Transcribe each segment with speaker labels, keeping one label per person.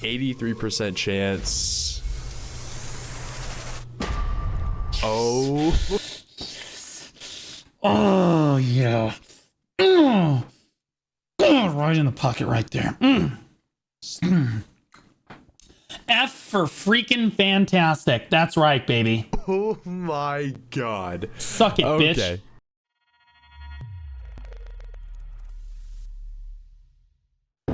Speaker 1: 83% chance. Oh.
Speaker 2: Oh, yeah. Oh, right in the pocket right there. F for freaking fantastic. That's right, baby.
Speaker 1: Oh my god.
Speaker 2: Suck it, bitch.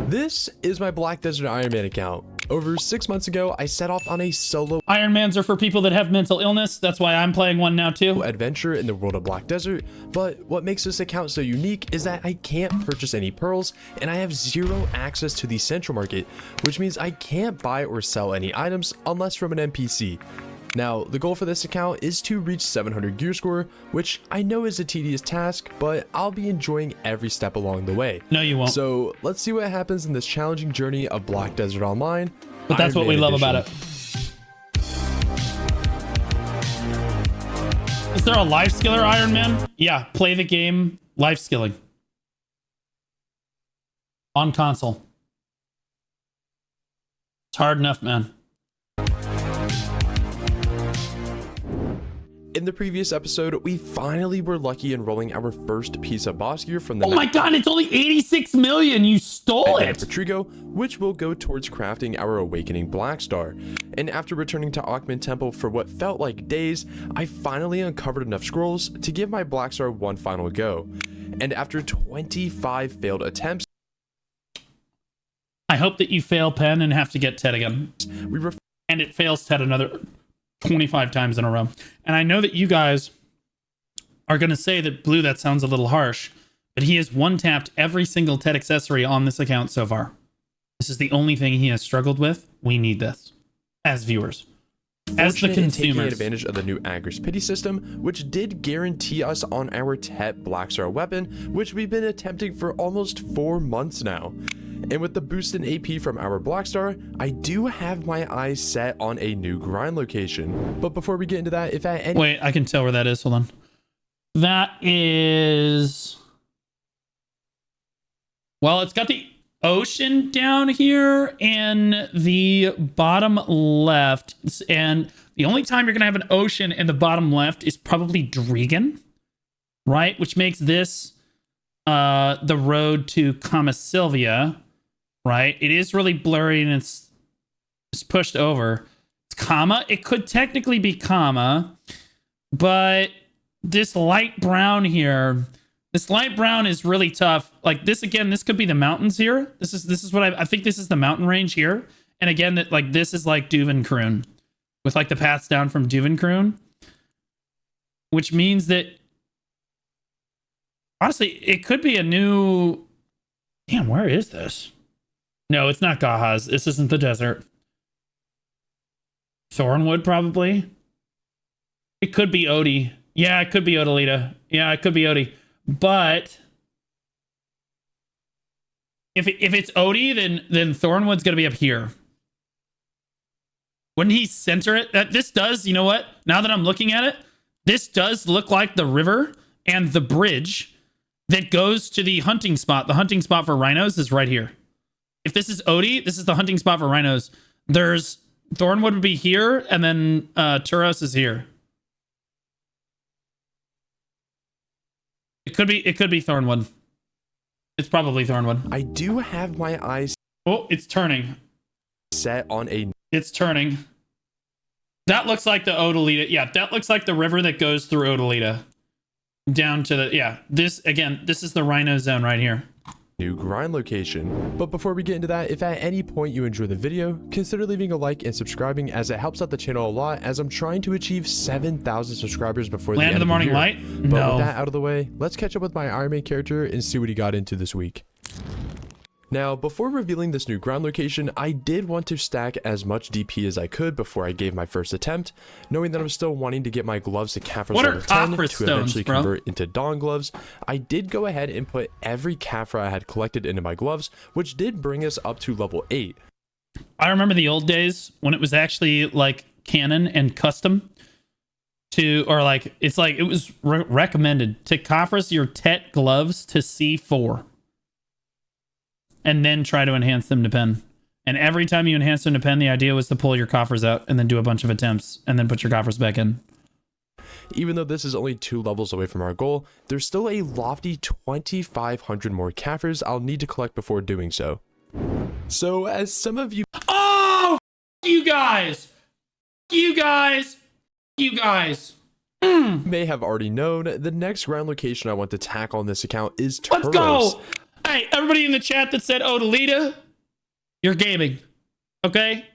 Speaker 1: This is my Black Desert Ironman account. Over 6 months ago, I set off on a solo
Speaker 2: Ironmans are for people that have mental illness. That's why I'm playing one now too.
Speaker 1: adventure in the world of Black Desert, but what makes this account so unique is that I can't purchase any pearls and I have zero access to the central market, which means I can't buy or sell any items unless from an NPC. Now, the goal for this account is to reach 700 gear score, which I know is a tedious task, but I'll be enjoying every step along the way.
Speaker 2: No, you won't.
Speaker 1: So let's see what happens in this challenging journey of Black Desert Online.
Speaker 2: But that's what we love about it. Is there a life skiller Iron Man? Yeah, play the game life skilling. On console. It's hard enough, man.
Speaker 1: In the previous episode, we finally were lucky in rolling our first piece of boss gear from the
Speaker 2: Oh my god, it's only 86 million. You stole it.
Speaker 1: for Trigo, which will go towards crafting our Awakening Black Star. And after returning to Akhman Temple for what felt like days, I finally uncovered enough scrolls to give my Black Star one final go. And after 25 failed attempts,
Speaker 2: I hope that you fail Pen and have to get Ted again. And it fails Ted another 25 times in a row. And I know that you guys are going to say that, Blue, that sounds a little harsh, but he has one-tapped every single Ted accessory on this account so far. This is the only thing he has struggled with. We need this as viewers, as the consumers.
Speaker 1: Taking advantage of the new Agri's Pity system, which did guarantee us on our Tet Black Star weapon, which we've been attempting for almost 4 months now. And with the boost in AP from our Black Star, I do have my eyes set on a new grind location. But before we get into that, if at any—
Speaker 2: Wait, I can tell where that is. Hold on. That is... Well, it's got the ocean down here in the bottom left. And the only time you're going to have an ocean in the bottom left is probably Dregan, right? Which makes this the road to Kama Sylvia. Right, it is really blurry and it's pushed over. It's Kama. It could technically be Kama, but this light brown here, this light brown is really tough. Like this again, this could be the mountains here. This is what I think. This is the mountain range here, and again, that like this is like Duvenkroon, with like the paths down from Duvenkroon, which means that honestly, it could be a new. Damn, where is this? No, it's not Gahaz. This isn't the desert. Thornwood, probably. It could be Odie. Yeah, it could be Odalita. Yeah, it could be Odie. But if it's Odie, then Thornwood's gonna be up here. Wouldn't he center it? This does, you know what? Now that I'm looking at it, this does look like the river and the bridge that goes to the hunting spot. The hunting spot for rhinos is right here. If this is Odie, this is the hunting spot for rhinos. There's Thornwood would be here, and then Turos is here. It could be Thornwood. It's probably Thornwood.
Speaker 1: I do have my eyes
Speaker 2: Oh, it's turning.
Speaker 1: set on a—
Speaker 2: It's turning. That looks like the Odalita. Yeah, that looks like the river that goes through Odalita. Down to the, yeah. This, again, this is the rhino zone right here.
Speaker 1: New grind location. But before we get into that, if at any point you enjoy the video, consider leaving a like and subscribing, as it helps out the channel a lot, as I'm trying to achieve 7,000 subscribers before the end
Speaker 2: Land of the Morning
Speaker 1: year.
Speaker 2: Light?
Speaker 1: But
Speaker 2: No.
Speaker 1: with that out of the way, let's catch up with my Ironman character and see what he got into this week. Now, before revealing this new ground location, I did want to stack as much DP as I could before I gave my first attempt, knowing that I'm still wanting to get my gloves to Caphra's level 10 to eventually convert into Dawn gloves. I did go ahead and put every Caphra I had collected into my gloves, which did bring us up to level 8.
Speaker 2: I remember the old days when it was actually like canon and custom to, or like, it's like, it was recommended to Caphra's your Tet gloves to C4. And then try to enhance them to pen. And every time you enhanced into pen, the idea was to pull your coffers out and then do a bunch of attempts and then put your coffers back in.
Speaker 1: Even though this is only 2 levels away from our goal, there's still a lofty 2,500 more Kaffers I'll need to collect before doing so. So as some of you
Speaker 2: You guys! You guys! You guys!
Speaker 1: may have already known, the next ground location I want to tackle on this account is Turos.
Speaker 2: Let's go! Hey, everybody in the chat that said Odalita, you're gaming. Okay?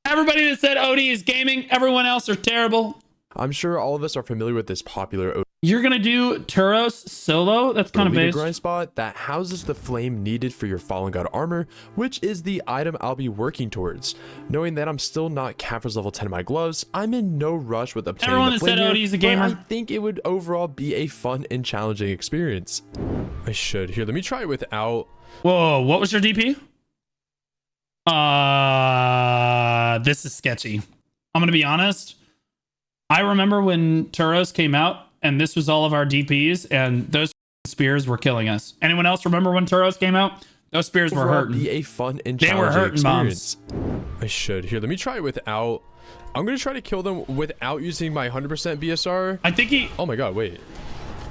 Speaker 2: Everybody that said Odie is gaming, everyone else are terrible.
Speaker 1: I'm sure all of us are familiar with this popular
Speaker 2: You're gonna do Turos solo? That's kind of
Speaker 1: Odalita
Speaker 2: based.
Speaker 1: grind spot that houses the flame needed for your Fallen God armor, which is the item I'll be working towards. Knowing that I'm still not Kaffers level 10 in my gloves, I'm in no rush with obtaining
Speaker 2: Everyone
Speaker 1: the
Speaker 2: that said
Speaker 1: flame
Speaker 2: Odie's a
Speaker 1: here,
Speaker 2: gamer.
Speaker 1: but I think it would overall be a fun and challenging experience. I should. Here, let me try it without...
Speaker 2: Whoa, what was your DP? This is sketchy. I'm gonna be honest. I remember when Turos came out and this was all of our DPs and those spears were killing us. Anyone else remember when Turos came out? Those spears were
Speaker 1: overall
Speaker 2: hurting.
Speaker 1: Be a fun and
Speaker 2: They were
Speaker 1: challenging
Speaker 2: hurting
Speaker 1: experience. I should. Here, let me try it without... I'm gonna try to kill them without using my 100% BSR.
Speaker 2: I think he
Speaker 1: Oh my god, wait.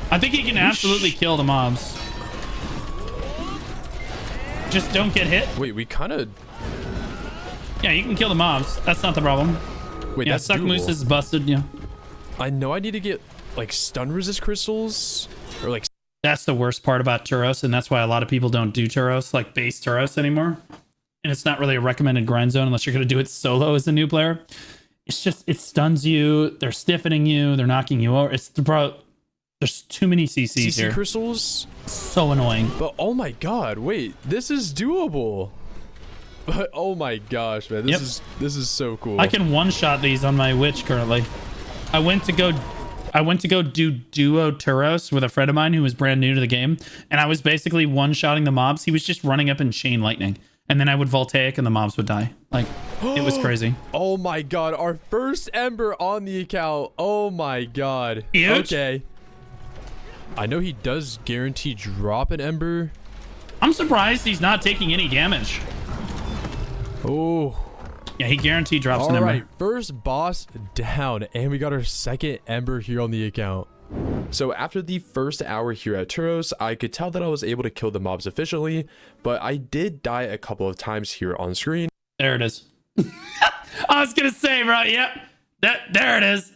Speaker 2: can absolutely kill the mobs. Just don't get hit.
Speaker 1: Wait, we kind of...
Speaker 2: Yeah, you can kill the mobs. That's not the problem.
Speaker 1: Wait,
Speaker 2: Yeah,
Speaker 1: that's
Speaker 2: Suck
Speaker 1: doable.
Speaker 2: Moose is busted. Yeah.
Speaker 1: I know I need to get, like, stun resist crystals. Or, like...
Speaker 2: That's the worst part about Turos, and that's why a lot of people don't do Turos, like base Turos anymore. And it's not really a recommended grind zone unless you're going to do it solo as a new player. It's just, it stuns you, they're stiffening you, they're knocking you over. There's too many CCs
Speaker 1: CC
Speaker 2: here.
Speaker 1: crystals?
Speaker 2: So annoying.
Speaker 1: But, oh my god, wait. This is doable. But, oh my gosh, man. This is so cool.
Speaker 2: I can one-shot these on my witch currently. I went to go do duo Turos with a friend of mine who was brand new to the game, and I was basically one-shotting the mobs. He was just running up in chain lightning, and then I would voltaic and the mobs would die. Like, it was crazy.
Speaker 1: Oh my god, our first Ember on the account. Oh my god.
Speaker 2: Huge.
Speaker 1: Okay. I know he does guarantee drop an Ember.
Speaker 2: I'm surprised he's not taking any damage.
Speaker 1: Oh.
Speaker 2: Yeah, he guaranteed drops an
Speaker 1: All
Speaker 2: Ember.
Speaker 1: right, first boss down, and we got our second Ember here on the account. So after the first hour here at Turos, I could tell that I was able to kill the mobs efficiently, but I did die a couple of times here on screen.
Speaker 2: There it is. I was gonna say, bro. Yep. There it is.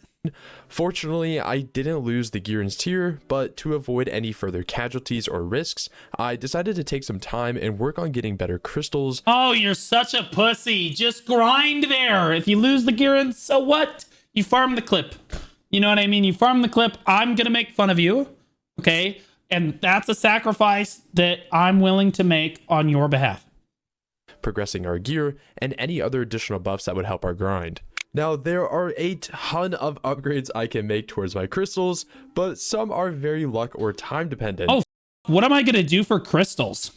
Speaker 1: Fortunately, I didn't lose the Giron's Tear, but to avoid any further casualties or risks, I decided to take some time and work on getting better crystals.
Speaker 2: Oh, you're such a pussy. Just grind there. If you lose the Giron, so what? You farm the clip. You know what I mean? You farm the clip. I'm gonna make fun of you. Okay? And that's a sacrifice that I'm willing to make on your behalf.
Speaker 1: Progressing our gear, and any other additional buffs that would help our grind. Now, there are a ton of upgrades I can make towards my crystals, but some are very luck or time dependent.
Speaker 2: Oh, what am I going to do for crystals?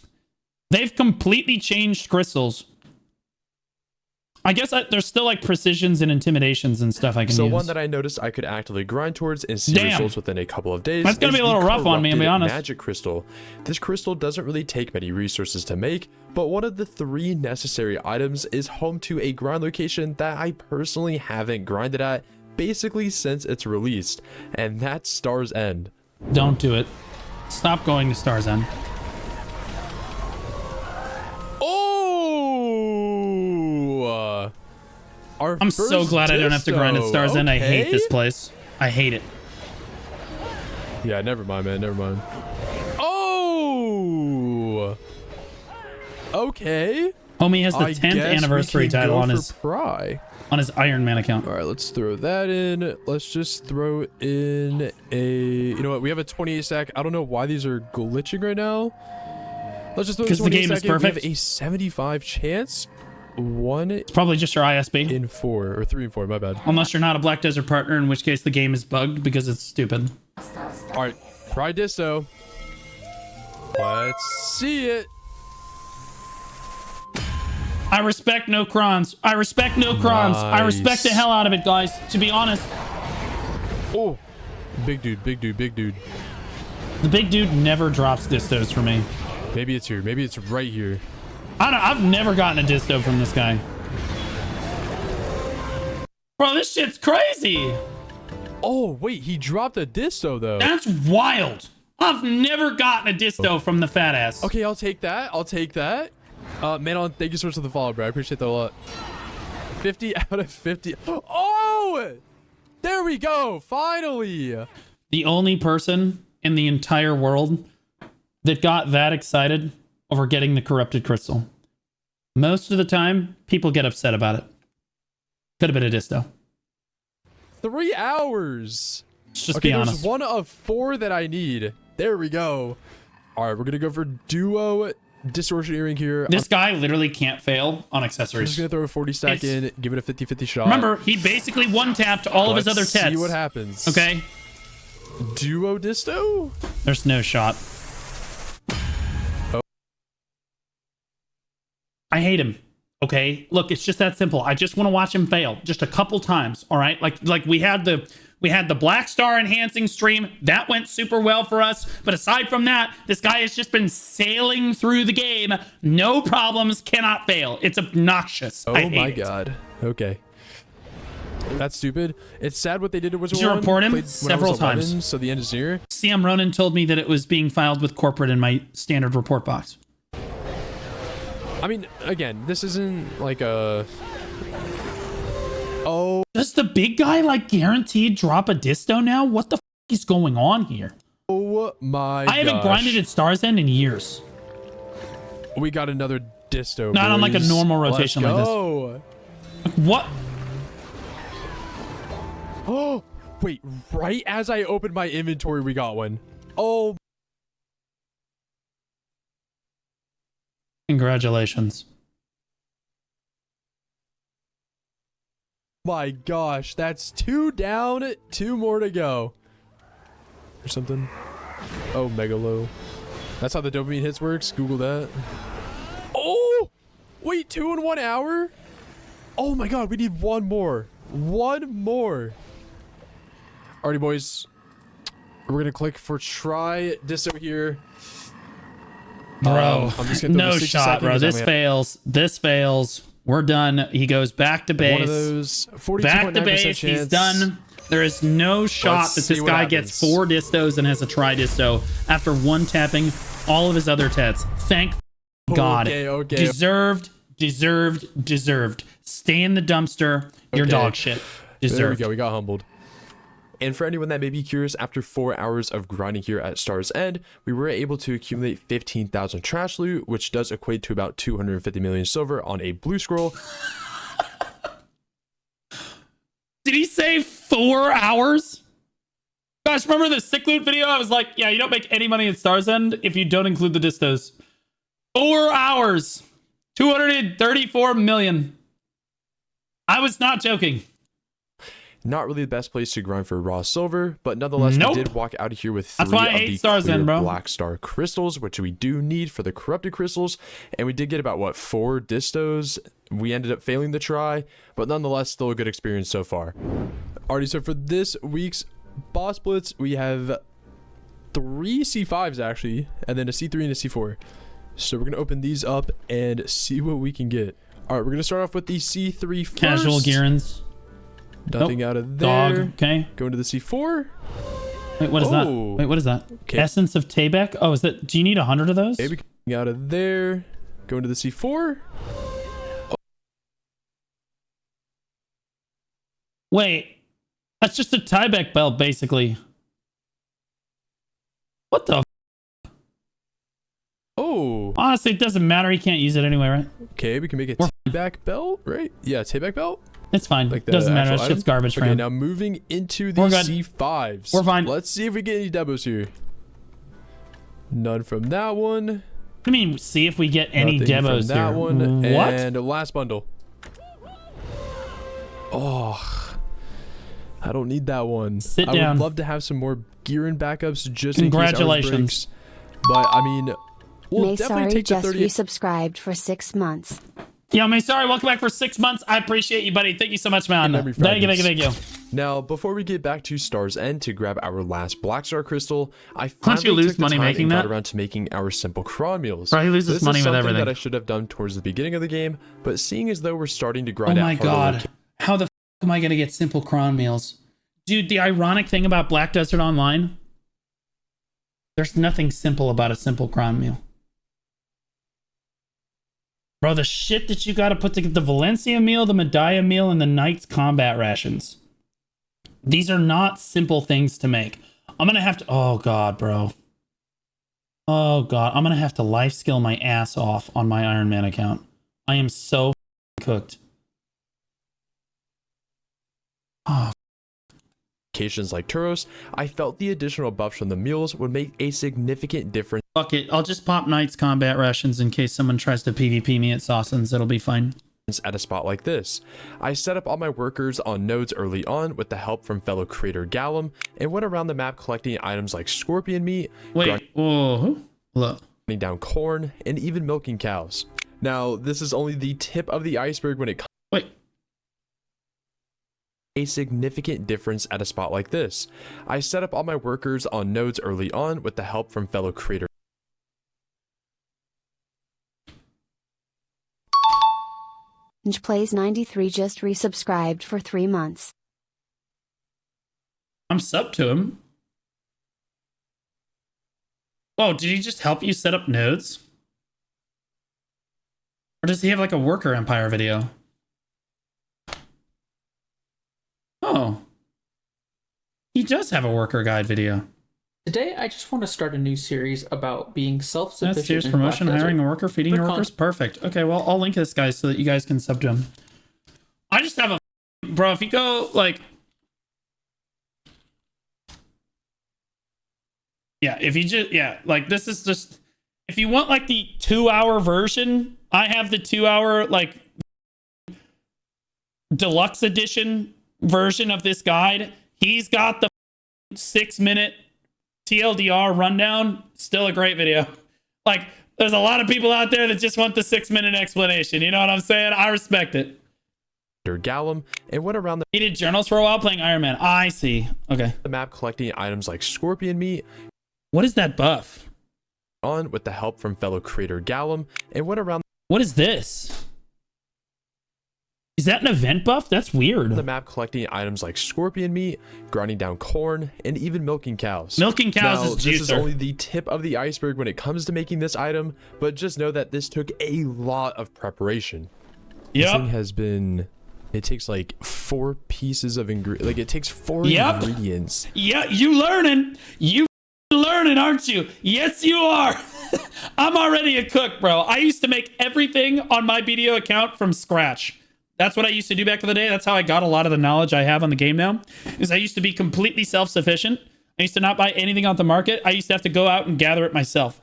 Speaker 2: They've completely changed crystals. I guess there's still like precisions and intimidations and stuff I can
Speaker 1: So
Speaker 2: use.
Speaker 1: one that I noticed I could actively grind towards and see
Speaker 2: Damn.
Speaker 1: results within a couple of days.
Speaker 2: That's gonna
Speaker 1: is
Speaker 2: be a little
Speaker 1: the
Speaker 2: rough on me, I'll be
Speaker 1: corrupted
Speaker 2: honest.
Speaker 1: Magic crystal. This crystal doesn't really take many resources to make, but one of the 3 necessary items is home to a grind location that I personally haven't grinded at basically since its released, and that's Star's End.
Speaker 2: Don't do it. Stop going to Star's End.
Speaker 1: Oh!
Speaker 2: I'm so glad I don't have to grind at Star's End. I hate this place. I hate it.
Speaker 1: Yeah, never mind, man. Never mind. Oh! Okay.
Speaker 2: Homie has the
Speaker 1: I
Speaker 2: 10th
Speaker 1: guess
Speaker 2: anniversary
Speaker 1: we can
Speaker 2: title
Speaker 1: go
Speaker 2: on
Speaker 1: for
Speaker 2: his
Speaker 1: Pry.
Speaker 2: Ironman account.
Speaker 1: All right, let's throw that in. Let's just throw in a... You know what? We have a 28 stack. I don't know why these are glitching right now. Let's just throw
Speaker 2: Because the game is perfect.
Speaker 1: We have a 75 chance. 1
Speaker 2: It's probably just your ISB.
Speaker 1: in 4, or 3 and 4. My bad.
Speaker 2: Unless you're not a Black Desert partner, in which case the game is bugged because it's stupid.
Speaker 1: All right, Pry Disto. Let's see it.
Speaker 2: I respect no crons. I respect no crons. I respect the
Speaker 1: Nice.
Speaker 2: hell out of it, guys. To be honest,
Speaker 1: Oh, big dude, big dude, big dude.
Speaker 2: the big dude never drops distos for me.
Speaker 1: Maybe it's here. Maybe it's right here.
Speaker 2: I've never gotten a disto from this guy. Bro, this shit's crazy.
Speaker 1: Oh, wait, he dropped a disto, though.
Speaker 2: That's wild. I've never gotten a disto from the fat ass.
Speaker 1: Okay, I'll take that. I'll take that. Manon, thank you so much for the follow, bro. I appreciate that a lot. 50 out of 50. Oh! There we go. Finally.
Speaker 2: The only person in the entire world that got that excited over getting the corrupted crystal. Most of the time, people get upset about it. Could have been a disto.
Speaker 1: 3 hours.
Speaker 2: Let's just
Speaker 1: okay,
Speaker 2: be
Speaker 1: there's
Speaker 2: honest.
Speaker 1: 1 of 4 that I need. There we go. All right, we're going to go for duo distortion earring here.
Speaker 2: This guy literally can't fail on
Speaker 1: I'm
Speaker 2: accessories.
Speaker 1: just going to throw a 40 stack in, give it a 50-50 shot.
Speaker 2: Remember, he basically one-tapped all of his other
Speaker 1: Let's
Speaker 2: tets.
Speaker 1: see what happens.
Speaker 2: Okay?
Speaker 1: Duo disto?
Speaker 2: There's no shot.
Speaker 1: Oh.
Speaker 2: I hate him. Okay? Look, it's just that simple. I just want to watch him fail just a couple times, all right? Like we had the Black Star enhancing stream. That went super well for us. But aside from that, this guy has just been sailing through the game. No problems, cannot fail. It's obnoxious.
Speaker 1: Oh
Speaker 2: I hate
Speaker 1: my
Speaker 2: it.
Speaker 1: god. Okay. That's stupid. It's sad what they did to Wizard
Speaker 2: Did you
Speaker 1: 1.
Speaker 2: report him?
Speaker 1: Played when I was
Speaker 2: Several
Speaker 1: 11,
Speaker 2: times.
Speaker 1: So the end is near.
Speaker 2: CM Ronan told me that it was being filed with corporate in my standard report box.
Speaker 1: I mean, again, this isn't like a... Oh.
Speaker 2: Does the big guy like guaranteed drop a disto now? What the f is going on here?
Speaker 1: Oh my
Speaker 2: I haven't
Speaker 1: gosh.
Speaker 2: grinded at Star's End in years.
Speaker 1: We got another disto,
Speaker 2: Not on like a
Speaker 1: boys.
Speaker 2: normal rotation like this.
Speaker 1: Go.
Speaker 2: What?
Speaker 1: Oh, wait, right as I opened my inventory, we got one. Oh
Speaker 2: Congratulations.
Speaker 1: my gosh, that's 2 down, 2 more to go. Or something. Oh, Megalo. That's how the dopamine hits works. Google that. Oh, wait, 2 in 1 hour? Oh my god, we need 1 more. 1 more. Alrighty, boys. We're gonna click for try disto here.
Speaker 2: Bro,
Speaker 1: I'm just gonna throw
Speaker 2: no
Speaker 1: the 60
Speaker 2: shot,
Speaker 1: second
Speaker 2: bro.
Speaker 1: 'cause
Speaker 2: This
Speaker 1: I'm
Speaker 2: fails. This fails. We're done. He goes back to
Speaker 1: one of
Speaker 2: base.
Speaker 1: those.
Speaker 2: Back to
Speaker 1: 42.9%
Speaker 2: base.
Speaker 1: chance.
Speaker 2: He's done. There is no shot
Speaker 1: Let's
Speaker 2: that
Speaker 1: see
Speaker 2: this
Speaker 1: what
Speaker 2: guy
Speaker 1: happens.
Speaker 2: gets 4 distos and has a try disto after one tapping all of his other tets. Thank God.
Speaker 1: Okay.
Speaker 2: Deserved. Stay in the dumpster. You're
Speaker 1: Okay.
Speaker 2: dog shit.
Speaker 1: There we
Speaker 2: Deserved.
Speaker 1: go. We got humbled. And for anyone that may be curious, after 4 hours of grinding here at Star's End, we were able to accumulate 15,000 trash loot, which does equate to about 250 million silver on a blue scroll.
Speaker 2: Did he say 4 hours? Gosh, remember the sick loot video? I was like, yeah, you don't make any money at Star's End if you don't include the distos. 4 hours. 234 million. I was not joking.
Speaker 1: Not really the best place to grind for raw silver, but nonetheless,
Speaker 2: Nope.
Speaker 1: we did walk out of here with 3
Speaker 2: That's why I
Speaker 1: of
Speaker 2: hate
Speaker 1: the
Speaker 2: Star's
Speaker 1: clear
Speaker 2: End, bro.
Speaker 1: Black Star crystals, which we do need for the corrupted crystals. And we did get about, what, 4 distos? We ended up failing the try, but nonetheless, still a good experience so far. Alrighty, so for this week's boss blitz, we have 3 C5s actually, and then a C3 and a C4. So we're going to open these up and see what we can get. Alright, we're going to start off with the C3 first.
Speaker 2: Casual Gearans.
Speaker 1: Nothing out of there.
Speaker 2: Dog. Okay.
Speaker 1: Going to the C4.
Speaker 2: Wait, what is that?
Speaker 1: Oh.
Speaker 2: Wait, what is that?
Speaker 1: Okay.
Speaker 2: Essence of Tayback? Oh, is that? Do you need 100 of those?
Speaker 1: Maybe coming out of there. Going to the C4.
Speaker 2: Wait. That's just a Tayback belt, basically. What the?
Speaker 1: Oh.
Speaker 2: Honestly, it doesn't matter. He can't use it anyway, right?
Speaker 1: Okay, we can make a T-back belt, right? Yeah, T-back belt.
Speaker 2: It's fine.
Speaker 1: Like the
Speaker 2: Doesn't matter.
Speaker 1: actual
Speaker 2: That shit's
Speaker 1: item?
Speaker 2: garbage for
Speaker 1: Okay,
Speaker 2: him.
Speaker 1: now moving into the
Speaker 2: We're good.
Speaker 1: C5s.
Speaker 2: We're fine.
Speaker 1: Let's see if we get any demos here. None from that one.
Speaker 2: I mean, see if we get any
Speaker 1: Nothing
Speaker 2: demos
Speaker 1: from that
Speaker 2: here.
Speaker 1: one.
Speaker 2: What?
Speaker 1: And last bundle. Oh, I don't need that one.
Speaker 2: Sit
Speaker 1: I
Speaker 2: down.
Speaker 1: would love to have some more gear and backups just in case ours
Speaker 2: Congratulations.
Speaker 1: breaks. But I mean, we'll definitely
Speaker 3: Maysari
Speaker 1: take the
Speaker 3: just
Speaker 1: 30.
Speaker 3: resubscribed for 6 months.
Speaker 2: Yeah, Sorry, welcome back for 6 months. I appreciate you, buddy. Thank you so much, man.
Speaker 1: memory
Speaker 2: Thank you.
Speaker 1: fragments. Now, before we get back to Star's End to grab our last Black Star Crystal, I
Speaker 2: Don't you
Speaker 1: finally
Speaker 2: lose
Speaker 1: took the
Speaker 2: money
Speaker 1: time
Speaker 2: making
Speaker 1: and got
Speaker 2: that?
Speaker 1: around to making our simple cron meals.
Speaker 2: Bro, he loses
Speaker 1: This
Speaker 2: money
Speaker 1: is
Speaker 2: with
Speaker 1: something
Speaker 2: everything.
Speaker 1: that I should have done towards the beginning of the game, but seeing as though we're starting to
Speaker 2: Oh
Speaker 1: grind
Speaker 2: my
Speaker 1: out
Speaker 2: god. How the f am I going to get simple cron meals? Dude, the ironic thing about Black Desert Online, there's nothing simple about a simple cron meal. Bro, the shit that you got to put to get the Valencia meal, the Medalla meal, and the Knight's combat rations. These are not simple things to make. I'm going to have to... Oh, God, bro. Oh, God. I'm going to have to life skill my ass off on my Ironman account. I am so cooked. Oh.
Speaker 1: Locations like Turos, I felt the additional buffs from the meals would make a significant difference
Speaker 2: Fuck it. I'll just pop Knight's combat rations in case someone tries to PvP me at Sawson's. It'll be fine.
Speaker 1: at a spot like this. I set up all my workers on nodes early on with the help from fellow creator Gallum and went around the map collecting items like scorpion meat,
Speaker 2: Wait, whoa, look.
Speaker 1: grinding down corn, and even milking cows. Now, this is only the tip of the iceberg when it comes
Speaker 2: Wait.
Speaker 1: a significant difference at a spot like this. I set up all my workers on nodes early on with the help from fellow creator
Speaker 3: Plays 93 just resubscribed for 3 months.
Speaker 2: I'm sub to him. Oh, did he just help you set up nodes? Or does he have like a worker empire video? Oh. He does have a worker guide video.
Speaker 4: Today, I just want to start a new series about being self-sufficient.
Speaker 2: That's tiers
Speaker 4: in
Speaker 2: promotion,
Speaker 4: Black
Speaker 2: hiring
Speaker 4: Desert.
Speaker 2: a worker, feeding your workers. Perfect. Okay, well, I'll link this guy so that you guys can sub to him. I just have a... Bro, if you go, like... Yeah, if you just... Yeah, like, this is just... If you want, like, the 2-hour version, I have the 2-hour, like... deluxe edition version of this guide. He's got the 6-minute TLDR rundown. Still a great video. Like, there's a lot of people out there that just want the 6-minute explanation. You know what I'm saying? I respect it.
Speaker 1: Gallum and went around
Speaker 2: He did journals for a while playing Iron Man. I see. Okay.
Speaker 1: the map collecting items like scorpion meat
Speaker 2: What is that buff?
Speaker 1: on with the help from fellow creator Gallum and went around
Speaker 2: What is this? Is that an event buff? That's weird.
Speaker 1: the map collecting items like scorpion meat, grinding down corn, and even milking cows.
Speaker 2: Milking cows
Speaker 1: Now,
Speaker 2: is
Speaker 1: this is
Speaker 2: juicer.
Speaker 1: only the tip of the iceberg when it comes to making this item, but just know that this took a lot of preparation. This thing
Speaker 2: Yep.
Speaker 1: has been... It takes like 4 pieces of ingredient. Like it takes 4
Speaker 2: Yep.
Speaker 1: ingredients.
Speaker 2: Yeah, you learning. You learning, aren't you? Yes, you are. I'm already a cook, bro. I used to make everything on my BDO account from scratch. That's what I used to do back in the day. That's how I got a lot of the knowledge I have on the game now. Is I used to be completely self-sufficient. I used to not buy anything off the market. I used to have to go out and gather it myself.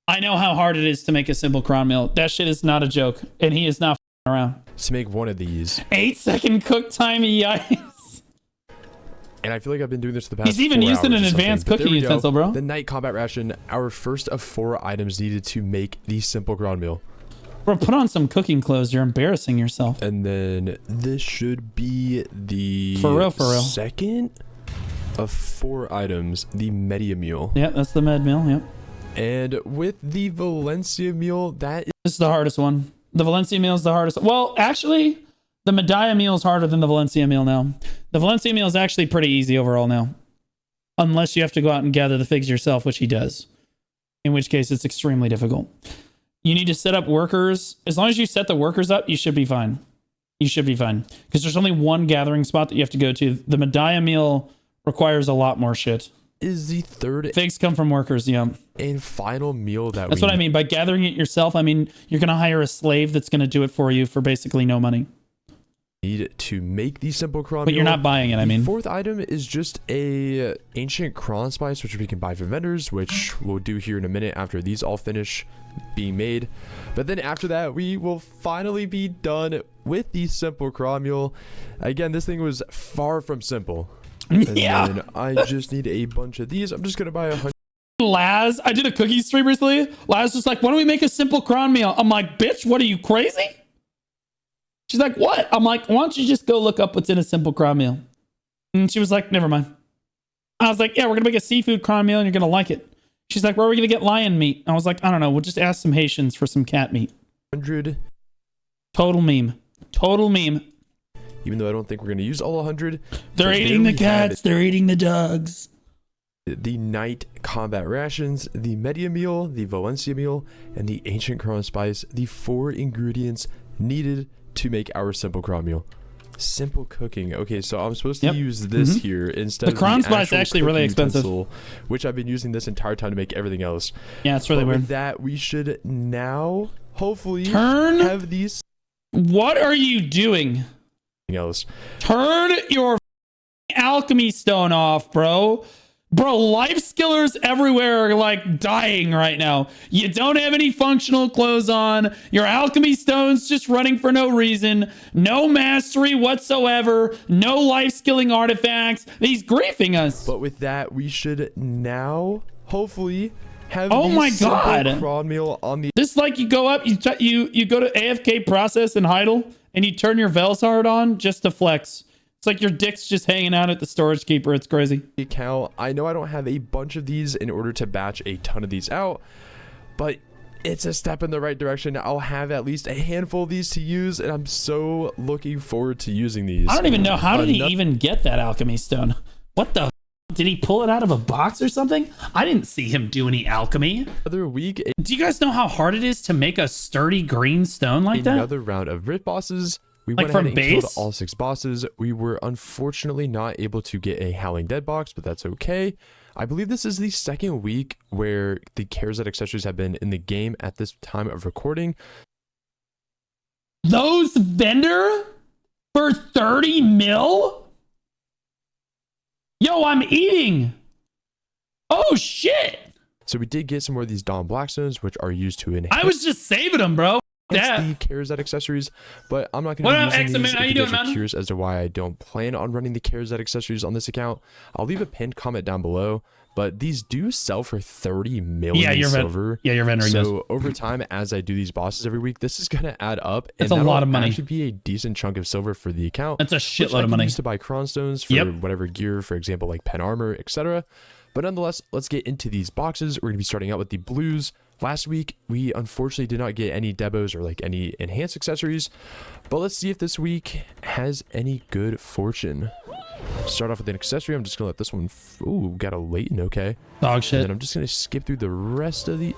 Speaker 2: I know how hard it is to make a simple cron meal. That shit is not a joke. And he is not around.
Speaker 1: To make one of these.
Speaker 2: 8-second cook time, yikes.
Speaker 1: And I feel like I've been doing this for the past
Speaker 2: He's even
Speaker 1: 4
Speaker 2: using
Speaker 1: hours
Speaker 2: an
Speaker 1: or something.
Speaker 2: advanced
Speaker 1: But there
Speaker 2: cooking
Speaker 1: we go.
Speaker 2: utensil, bro.
Speaker 1: The night combat ration, our first of 4 items needed to make the simple cron meal.
Speaker 2: Bro, put on some cooking clothes. You're embarrassing yourself.
Speaker 1: And then this should be the
Speaker 2: For real.
Speaker 1: second of 4 items, the media meal.
Speaker 2: Yeah, that's the med meal. Yep.
Speaker 1: And with the Valencia meal, that
Speaker 2: This is the hardest one. The Valencia meal is the hardest. Well, actually, the Medalla meal is harder than the Valencia meal now. The Valencia meal is actually pretty easy overall now. Unless you have to go out and gather the figs yourself, which he does. In which case, it's extremely difficult. You need to set up workers. As long as you set the workers up, you should be fine. You should be fine. Because there's only one gathering spot that you have to go to. The Medalla meal requires a lot more shit.
Speaker 1: is the third
Speaker 2: Figs come from workers, yeah.
Speaker 1: and final meal that
Speaker 2: That's what I mean. By gathering it yourself, I mean you're going to hire a slave that's going to do it for you for basically no money.
Speaker 1: need to make the simple cron
Speaker 2: But
Speaker 1: meal.
Speaker 2: you're not buying it, I
Speaker 1: The
Speaker 2: mean.
Speaker 1: 4th item is just a ancient cron spice, which we can buy from vendors, which we'll do here in a minute after these all finish being made. But then after that, we will finally be done with the simple cron meal. Again, this thing was far from simple. And
Speaker 2: Yeah.
Speaker 1: then I just need a bunch of these. I'm just gonna buy 100.
Speaker 2: Laz, I did a cookie stream recently. Laz was like, why don't we make a simple cron meal? I'm like, bitch, what are you, crazy? She's like, what? I'm like, why don't you just go look up what's in a simple craw meal? And she was like, never mind. I was like, yeah, we're going to make a seafood craw meal and you're going to like it. She's like, where are we going to get lion meat? I was like, I don't know. We'll just ask some Haitians for some cat meat.
Speaker 1: 100.
Speaker 2: Total meme. Total meme.
Speaker 1: Even though I don't think we're going to use all 100.
Speaker 2: They're eating the cats. They're eating the dogs.
Speaker 1: The night combat rations, the media meal, the Valencia meal, and the ancient craw spice, the 4 ingredients needed to make our simple craw meal. Simple cooking. Okay, so I'm supposed to use this here instead of the
Speaker 2: craw spice. Actually really expensive,
Speaker 1: utensil, which I've been using this entire time to make everything else.
Speaker 2: Yeah, it's really weird.
Speaker 1: With that, we should now hopefully
Speaker 2: have
Speaker 1: these.
Speaker 2: What are you doing?
Speaker 1: Else.
Speaker 2: Turn your alchemy stone off, bro. Bro, life skillers everywhere are like dying right now. You don't have any functional clothes on. Your alchemy stone's just running for no reason. No mastery whatsoever. No life skilling artifacts. He's griefing us.
Speaker 1: But with that, we should now hopefully have
Speaker 2: my god,
Speaker 1: craw meal on the.
Speaker 2: This like you go up, you go to AFK process and idle, and you turn your Velsard on just to flex. It's like your dick's just hanging out at the storage keeper. It's crazy.
Speaker 1: Account. I know I don't have a bunch of these in order to batch a ton of these out, but it's a step in the right direction. I'll have at least a handful of these to use, and I'm so looking forward to using these.
Speaker 2: I don't even know. How did he even get that alchemy stone? What the? Did he pull it out of a box or something? I didn't see him do any alchemy.
Speaker 1: Another week.
Speaker 2: Do you guys know how hard it is to make a sturdy green stone like that?
Speaker 1: Another round of Rift bosses. We
Speaker 2: like
Speaker 1: went ahead and
Speaker 2: base?
Speaker 1: killed all 6 bosses. We were unfortunately not able to get a Howling Dead box, but that's okay. I believe this is the second week where the cares that accessories have been in the game at this time of recording.
Speaker 2: Those vendor for 30 mil? Yo, I'm eating. Oh, shit.
Speaker 1: So we did get some more of these Dawn Blackstones, which are used to enhance.
Speaker 2: I was just saving them, bro.
Speaker 1: The cares that accessories, but I'm not going to be using these.
Speaker 2: How you
Speaker 1: If
Speaker 2: doing,
Speaker 1: guys are
Speaker 2: man?
Speaker 1: curious as to why I don't plan on running the cares that accessories on this account, I'll leave a pinned comment down below. But these do sell for 30 million silver.
Speaker 2: You're vending those.
Speaker 1: So over time, as I do these bosses every week, this is going to add up.
Speaker 2: That's a lot of money.
Speaker 1: Actually, be a decent chunk of silver for the account.
Speaker 2: That's a shitload of money.
Speaker 1: Used to buy cron stones for whatever gear, for example, like pen armor, etc. But nonetheless, let's get into these boxes. We're going to be starting out with the blues. Last week, we unfortunately did not get any debos or like any enhanced accessories, but let's see if this week has any good fortune. Start off with an accessory. I'm just gonna let this one. Ooh, got a Leighton. Okay.
Speaker 2: Dog shit.
Speaker 1: And then I'm just gonna skip through the rest of the.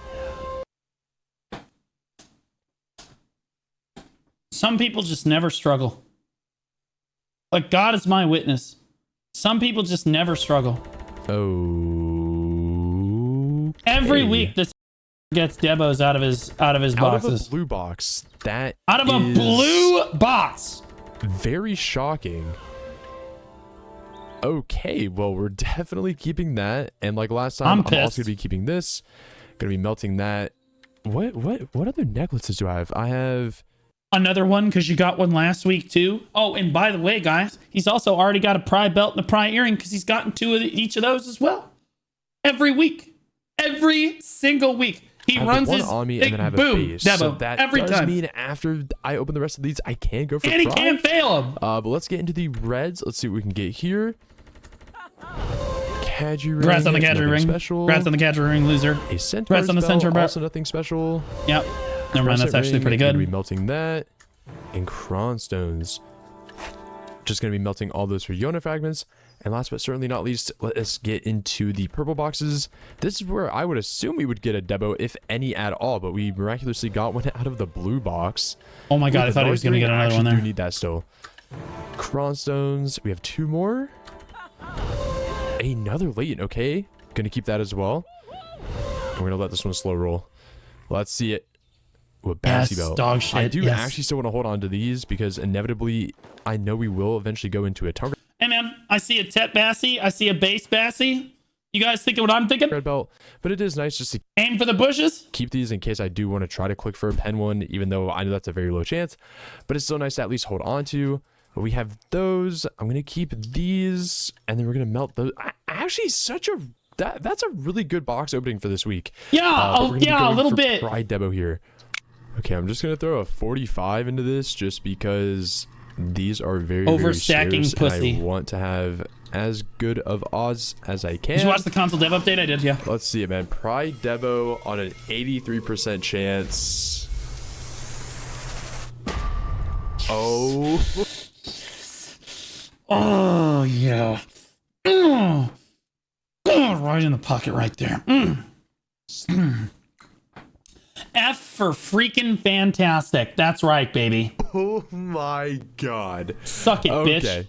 Speaker 2: Some people just never struggle. Like God is my witness. Some people just never struggle.
Speaker 1: Oh.
Speaker 2: Every week this gets debos out of his boxes.
Speaker 1: Out of a blue box. That
Speaker 2: out of a blue box.
Speaker 1: Very shocking. Okay, well, we're definitely keeping that. And like last time, I'm also going to be keeping this. Going to be melting that. What other necklaces do I have? I have
Speaker 2: another one because you got one last week too. Oh, and by the way, guys, he's also already got a pry belt and a pry earring because he's gotten 2 of each of those as well. Every week. Every single week. He runs his
Speaker 1: on me and then I have a base.
Speaker 2: Debo,
Speaker 1: so that
Speaker 2: every
Speaker 1: does
Speaker 2: time.
Speaker 1: mean after I open the rest of these, I can go for
Speaker 2: and he can't fail him.
Speaker 1: But let's get into the reds. Let's see what we can get here. Cadry ring.
Speaker 2: Congrats on the Cadry ring.
Speaker 1: Special.
Speaker 2: Congrats on the Cadry ring, loser.
Speaker 1: A centaur.
Speaker 2: Congrats on the centaur belt.
Speaker 1: Also nothing special.
Speaker 2: Yep. Never mind. That's actually pretty good.
Speaker 1: Gonna be melting that. And cron stones. Just gonna be melting all those for Yona fragments. And last but certainly not least, let us get into the purple boxes. This is where I would assume we would get a debo, if any at all, but we miraculously got one out of the blue box.
Speaker 2: Oh my god, I thought he was going to get another one there.
Speaker 1: We need that still. Cron stones. We have 2 more. Another Leighton. Okay. Gonna keep that as well. We're gonna let this one slow roll. Let's see it. Ooh, a Bassy belt.
Speaker 2: Dog shit.
Speaker 1: I do actually still want to hold on to these because inevitably I know we will eventually go into a tongue.
Speaker 2: Hey man, I see a Tet Bassy. I see a base Bassy. You guys thinking what I'm thinking?
Speaker 1: Red belt, but it is nice just to
Speaker 2: aim for the bushes.
Speaker 1: Keep these in case I do want to try to click for a pen one, even though I know that's a very low chance. But it's still nice to at least hold on to. But we have those. I'm gonna keep these, and then we're gonna melt those. Actually, that's a really good box opening for this week.
Speaker 2: Yeah, yeah, a little bit.
Speaker 1: Pride debo here. Okay, I'm just gonna throw a 45 into this just because these are very,
Speaker 2: Overstacking
Speaker 1: very scarce,
Speaker 2: pussy.
Speaker 1: and I want to have as good of odds as I can.
Speaker 2: Did you watch the console dev update? I did, yeah.
Speaker 1: Let's see it, man. Pride Devo on an 83% chance. Oh.
Speaker 2: Oh, yeah. Right in the pocket right there. F for freaking fantastic. That's right, baby.
Speaker 1: Oh my god.
Speaker 2: Suck it, bitch.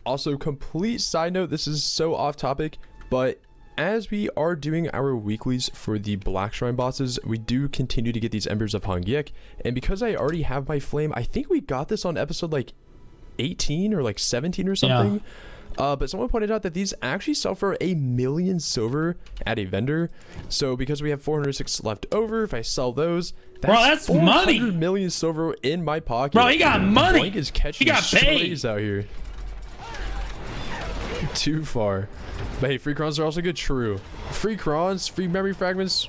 Speaker 1: Also, complete side note, this is so off topic, but as we are doing our weeklies for the Black Shrine bosses, we do continue to get these Embers of Hangyek, and because I already have my flame, I think we got this on episode like 18 or like 17 or something. But someone pointed out that these actually sell for 1,000,000 silver at a vendor. So because we have 406 left over, if I sell those,
Speaker 2: that's money.
Speaker 1: 400 million silver in my pocket.
Speaker 2: Bro, he got money.
Speaker 1: Blink is catching
Speaker 2: He got paid.
Speaker 1: strays out here. Too far. But hey, free crons are also good. True. Free crons, free memory fragments.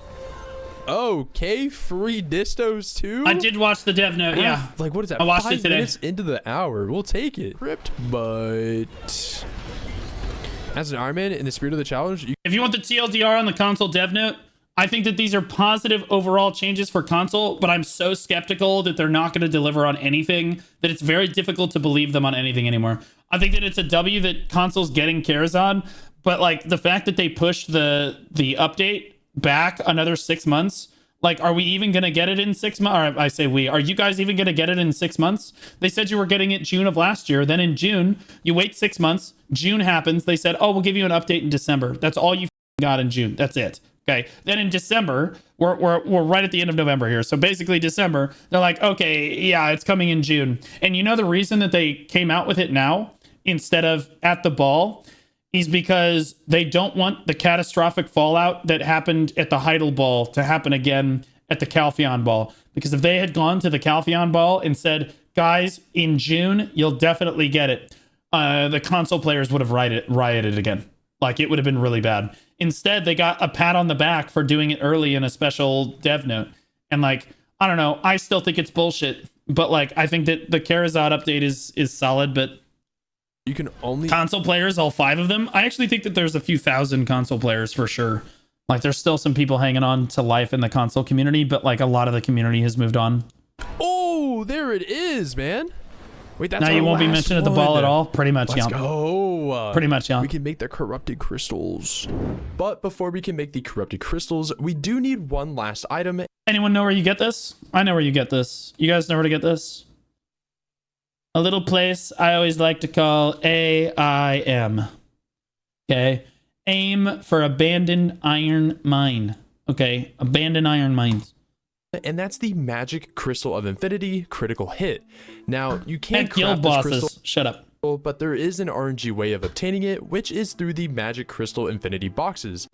Speaker 1: Okay, free distos too.
Speaker 2: I did watch the dev note, yeah.
Speaker 1: Like, what is that?
Speaker 2: I watched
Speaker 1: 5
Speaker 2: it today.
Speaker 1: minutes into the hour. We'll take it. Crypt, but as an Ironman, in the spirit of the challenge,
Speaker 2: If you want the TLDR on the console dev note, I think that these are positive overall changes for console, but I'm so skeptical that they're not going to deliver on anything that it's very difficult to believe them on anything anymore. I think that it's a W that console's getting Karazhan, but like the fact that they pushed the update back another 6 months, like, are we even going to get it in 6 months? Or I say we, are you guys even going to get it in 6 months? They said you were getting it June of last year. Then in June, you wait 6 months. June happens. They said, oh, we'll give you an update in December. That's all you got in June. That's it. Okay. Then in December, we're right at the end of November here. So basically December, they're like, okay, yeah, it's coming in June. And you know the reason that they came out with it now instead of at the ball is because they don't want the catastrophic fallout that happened at the Heidel Ball to happen again at the Calpheon Ball. Because if they had gone to the Calpheon Ball and said, guys, in June, you'll definitely get it, the console players would have rioted again. Like, it would have been really bad. Instead, they got a pat on the back for doing it early in a special dev note. And like, I don't know, I still think it's bullshit. But like, I think that the Karazhan update is solid, but
Speaker 1: you can only
Speaker 2: console players, all 5 of them. I actually think that there's a few thousand console players for sure. Like, there's still some people hanging on to life in the console community, but like a lot of the community has moved on.
Speaker 1: Oh, there it is, man. Wait, that's
Speaker 2: now you won't be mentioned at the ball at all. Pretty much,
Speaker 1: Let's
Speaker 2: yeah.
Speaker 1: go.
Speaker 2: Pretty much, yeah.
Speaker 1: We can make the corrupted crystals. But before we can make the corrupted crystals, we do need one last item.
Speaker 2: Anyone know where you get this? I know where you get this. You guys know where to get this? A little place I always like to call AIM. Okay. AIM for abandoned iron mine. Okay. Abandoned iron mines.
Speaker 1: And that's the magic crystal of infinity critical hit. Now, you can't
Speaker 2: guild
Speaker 1: craft this
Speaker 2: bosses.
Speaker 1: crystal,
Speaker 2: Shut up.
Speaker 1: but there is an RNG way of obtaining it, which is through the magic crystal infinity boxes.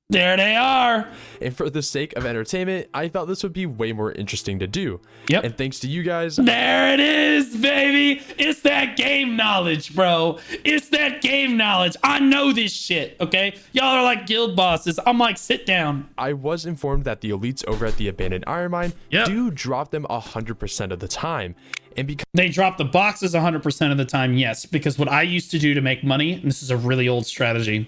Speaker 2: There they are.
Speaker 1: And for the sake of entertainment, I thought this would be way more interesting to do.
Speaker 2: Yep.
Speaker 1: And thanks to you guys.
Speaker 2: There it is, baby. It's that game knowledge, bro. It's that game knowledge. I know this shit, okay? Y'all are like guild bosses. I'm like, sit down.
Speaker 1: I was informed that the elites over at the abandoned iron mine
Speaker 2: Yep.
Speaker 1: do drop them 100% of the time. And because
Speaker 2: They drop the boxes 100% of the time, yes. Because what I used to do to make money, and this is a really old strategy,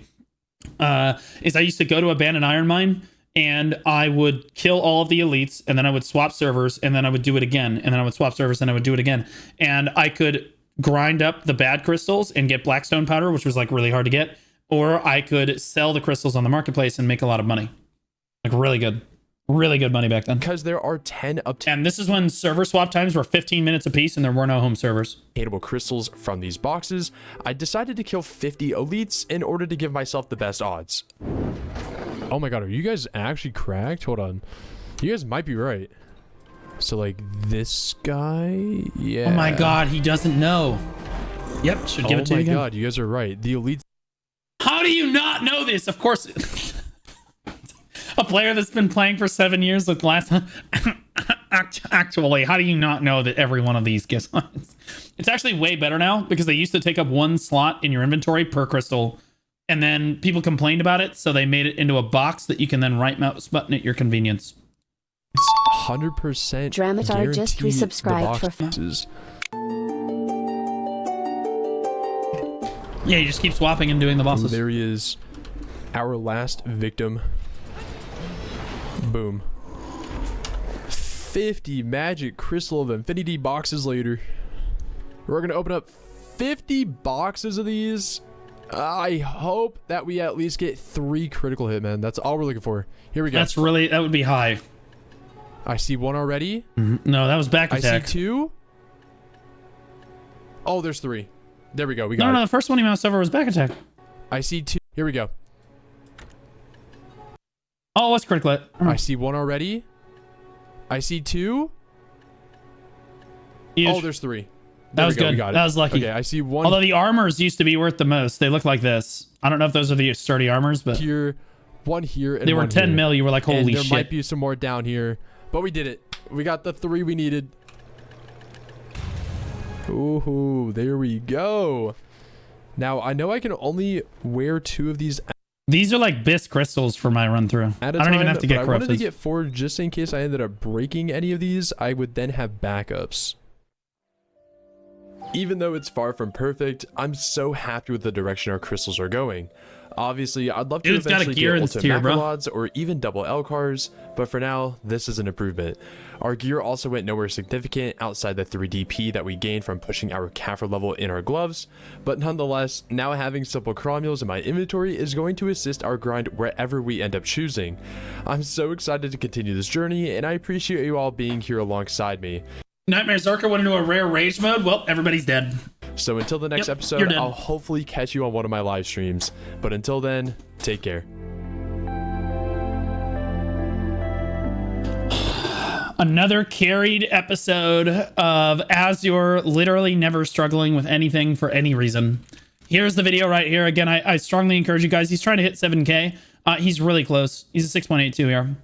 Speaker 2: is I used to go to abandoned iron mine and I would kill all of the elites, and then I would swap servers, and then I would do it again, and then I would swap servers, and I would do it again. And I could grind up the bad crystals and get blackstone powder, which was like really hard to get, or I could sell the crystals on the marketplace and make a lot of money. Like really good money back then.
Speaker 1: because there are 10
Speaker 2: And this is when server swap times were 15 minutes apiece and there were no home servers.
Speaker 1: obtainable crystals from these boxes, I decided to kill 50 elites in order to give myself the best odds. Oh my god, are you guys actually cracked? Hold on. You guys might be right. So like this guy? Yeah.
Speaker 2: Oh my god, he doesn't know. Yep, should give it to you again.
Speaker 1: Oh my god, you guys are right. The elites.
Speaker 2: How do you not know this? Of course. A player that's been playing for 7 years with last actually, how do you not know that every one of these gets odds? It's actually way better now because they used to take up 1 slot in your inventory per crystal, and then people complained about it, so they made it into a box that you can then right mouse button at your convenience.
Speaker 1: 100%
Speaker 3: Dramatar just
Speaker 1: guarantee the
Speaker 3: resubscribed for
Speaker 1: boxes.
Speaker 2: Yeah, you just keep swapping and doing the bosses.
Speaker 1: There he is, our last victim. Boom. 50 magic crystal of infinity boxes later. We're gonna open up 50 boxes of these. I hope that we at least get 3 critical hit, man. That's all we're looking for. Here we go.
Speaker 2: That would be high.
Speaker 1: I see 1 already.
Speaker 2: No, that was back attack.
Speaker 1: I see 2. Oh, there's 3. There we go. We got it.
Speaker 2: No, the first one he moused over was back attack.
Speaker 1: I see 2. Here we go.
Speaker 2: Oh, what's critical hit?
Speaker 1: I see 1 already. I see 2.
Speaker 2: Huge.
Speaker 1: Oh, there's 3.
Speaker 2: That was
Speaker 1: we go.
Speaker 2: good.
Speaker 1: We got it.
Speaker 2: That was lucky.
Speaker 1: Okay, I see 1
Speaker 2: Although the armors used to be worth the most. They look like this. I don't know if those are the sturdy armors, but
Speaker 1: here, 1 here, and
Speaker 2: they were
Speaker 1: 1
Speaker 2: 10
Speaker 1: here.
Speaker 2: mil. You were like, holy
Speaker 1: And there
Speaker 2: shit.
Speaker 1: might be some more down here, but we did it. We got the 3 we needed. Ooh, there we go. Now, I know I can only wear 2 of these
Speaker 2: These are like Bis crystals for my run through.
Speaker 1: at a
Speaker 2: I
Speaker 1: time.
Speaker 2: don't even have to get
Speaker 1: but I wanted
Speaker 2: corrupted.
Speaker 1: to get 4 just in case I ended up breaking any of these. I would then have backups. Even though it's far from perfect, I'm so happy with the direction our crystals are going. Obviously, I'd love to
Speaker 2: Dude's got a
Speaker 1: eventually
Speaker 2: gear
Speaker 1: get
Speaker 2: in this
Speaker 1: ultimate
Speaker 2: tier, bro.
Speaker 1: macrolods or even double L cars, but for now, this is an improvement. Our gear also went nowhere significant outside the 3DP that we gained from pushing our Kaffir level in our gloves, but nonetheless, now having simple chromules in my inventory is going to assist our grind wherever we end up choosing. I'm so excited to continue this journey, and I appreciate you all being here alongside me.
Speaker 2: Nightmare Zarka went into a rare rage mode. Well, everybody's dead.
Speaker 1: So until the next
Speaker 2: Yep, you're
Speaker 1: episode,
Speaker 2: dead.
Speaker 1: I'll hopefully catch you on one of my live streams. But until then, take care.
Speaker 2: Another carried episode of Ahzure literally never struggling with anything for any reason. Here's the video right here. Again, I strongly encourage you guys. He's trying to hit 7K. He's really close. He's a 6.82 here.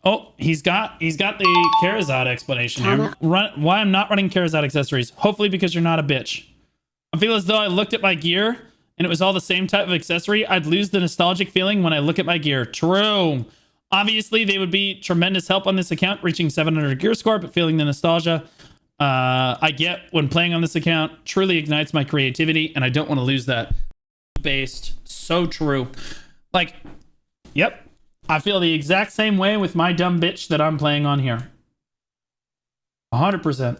Speaker 2: Oh, he's got the Karazad explanation here. Why I'm not running Karazad accessories. Hopefully because you're not a bitch. I feel as though I looked at my gear and it was all the same type of accessory. I'd lose the nostalgic feeling when I look at my gear. True. Obviously, they would be tremendous help on this account, reaching 700 gear score, but feeling the nostalgia I get when playing on this account truly ignites my creativity, and I don't want to lose that. Based. So true. Like, yep. I feel the exact same way with my dumb bitch that I'm playing on here. 100%.